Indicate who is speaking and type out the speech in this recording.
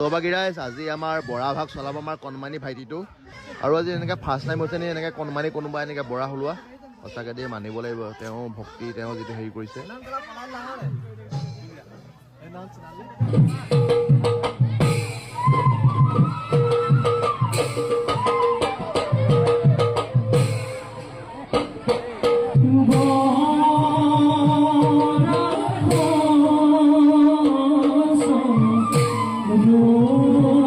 Speaker 1: তো বাকী ৰাইজ আজি আমাৰ বৰা ভাগ চলাব আমাৰ কণমানি ভাইটিটো আৰু আজি এনেকৈ ফাৰ্ষ্ট টাইম হৈছে নি এনেকৈ কণমানি কোনোবা এনেকৈ বৰা হলোৱা সঁচাকৈ দেই মানিব লাগিব তেওঁ ভক্তি তেওঁ যিটো হেৰি কৰিছে
Speaker 2: Oh